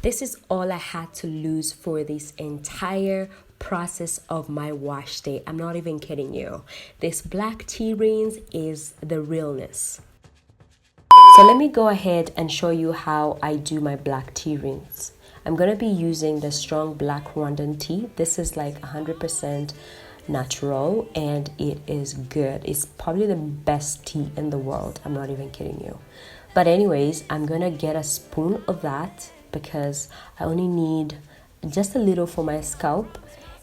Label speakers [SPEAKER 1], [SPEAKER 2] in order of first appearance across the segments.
[SPEAKER 1] This is all I had to lose for this entire process of my wash day. I'm not even kidding you. This black tea rinse is the realness. So let me go ahead and show you how I do my black tea rinse. I'm going to be using the strong black Rwandan tea. This is like 100% natural and it is good. It's probably the best tea in the world. I'm not even kidding you. But anyways, I'm going to get a spoon of that because I only need just a little for my scalp.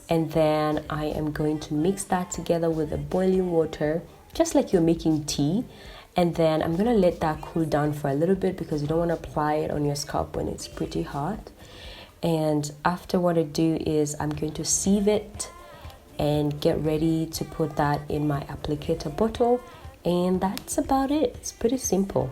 [SPEAKER 1] And then I am going to mix that together with the boiling water, just like you're making tea. And then I'm going to let that cool down for a little bit because you don't want to apply it on your scalp when it's pretty hot. And after, what I do is I'm going to sieve it and get ready to put that in my applicator bottle. And that's about it. It's pretty simple.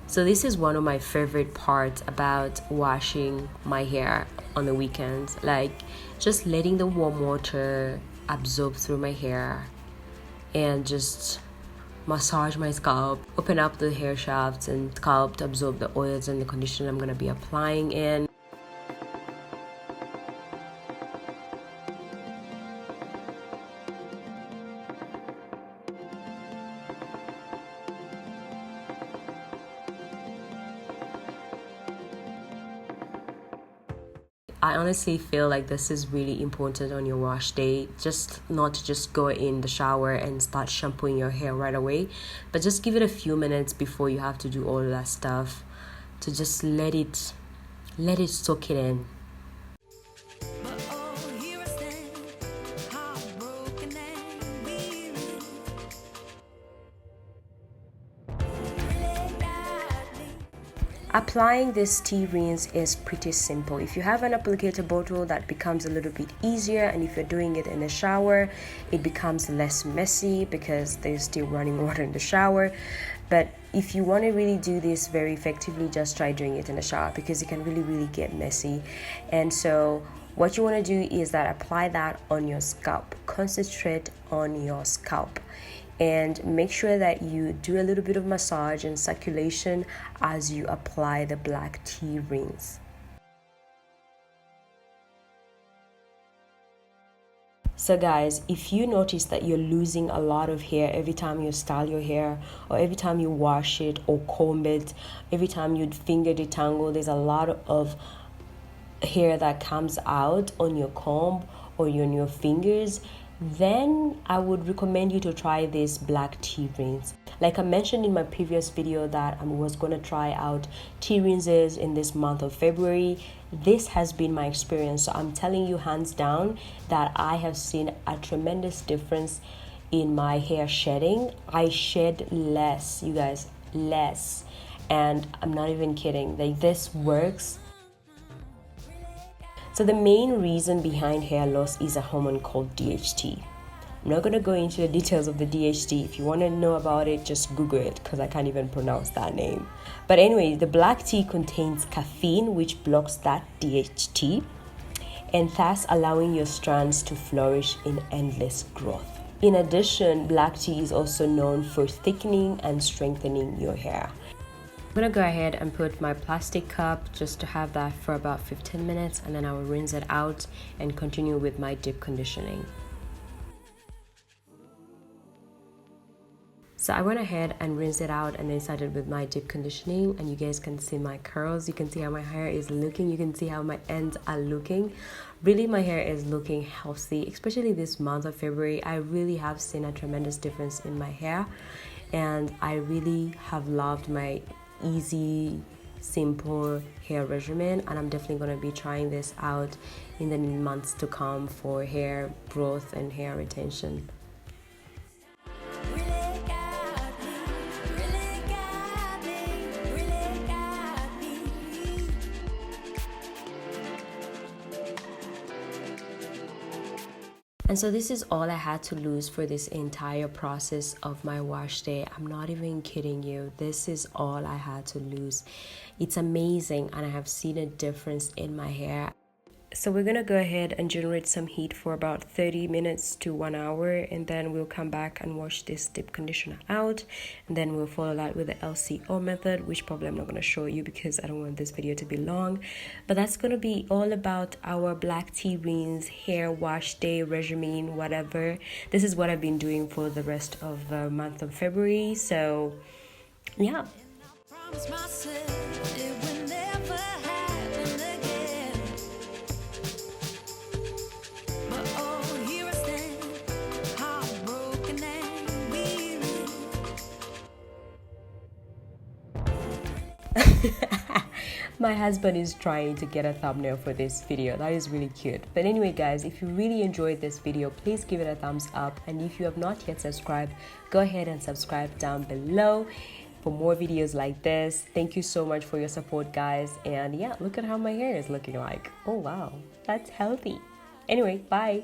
[SPEAKER 1] So this is one of my favorite parts about washing my hair on the weekends, like just letting the warm water absorb through my hair and just massage my scalp, open up the hair shafts and scalp to absorb the oils and the conditioner I'm going to be applying in. I honestly feel like this is really important on your wash day, just not to just go in the shower and start shampooing your hair right away, but just give it a few minutes before you have to do all of that stuff to just let it soak it in. Applying this tea rinse is pretty simple. If you have an applicator bottle, that becomes a little bit easier, and if you're doing it in the shower, it becomes less messy because there's still running water in the shower. But if you want to really do this very effectively, just try doing it in the shower because it can really get messy. And so what you want to do is that apply that on your scalp. Concentrate on your scalp. And make sure that you do a little bit of massage and circulation as you apply the black tea rinse. So guys, if you notice that you're losing a lot of hair every time you style your hair, or every time you wash it or comb it, every time you finger detangle, there's a lot of hair that comes out on your comb or on your fingers, then I would recommend you to try this black tea rinse. Like I mentioned in my previous video that I was going to try out tea rinses in this month of February. This has been my experience, so I'm telling you hands down that I have seen a tremendous difference in my hair shedding. I shed less, you guys, less, and I'm not even kidding, like this works. So the main reason behind hair loss is a hormone called DHT. I'm not going to go into the details of the DHT. If you want to know about it, just Google it because I can't even pronounce that name. But anyway, the black tea contains caffeine, which blocks that DHT, and thus allowing your strands to flourish in endless growth. In addition, black tea is also known for thickening and strengthening your hair. I'm gonna go ahead and put my plastic cup just to have that for about 15 minutes, and then I will rinse it out and continue with my deep conditioning. So I went ahead and rinsed it out and then started with my deep conditioning, and you guys can see my curls, you can see how my hair is looking, you can see how my ends are looking. Really, my hair is looking healthy, especially this month of February. I really have seen a tremendous difference in my hair, and I really have loved my easy, simple hair regimen, and I'm definitely going to be trying this out in the months to come for hair growth and hair retention. And so this is all I had to lose for this entire process of my wash day. I'm not even kidding you. This is all I had to lose. It's amazing, and I have seen a difference in my hair. So we're gonna go ahead and generate some heat for about 30 minutes to 1 hour, and then we'll come back and wash this deep conditioner out, and then we'll follow that with the LCO method, which probably I'm not gonna show you because I don't want this video to be long. But that's gonna be all about our black tea rinse hair wash day regimen, whatever. This is what I've been doing for the rest of the month of February. So yeah. My husband is trying to get a thumbnail for this video. That is really cute. But anyway guys, if you really enjoyed this video, please give it a thumbs up, and if you have not yet subscribed, go ahead and subscribe down below for more videos like this. Thank you so much for your support guys, and yeah, look at how my hair is looking like. Oh wow, that's healthy. Anyway, bye.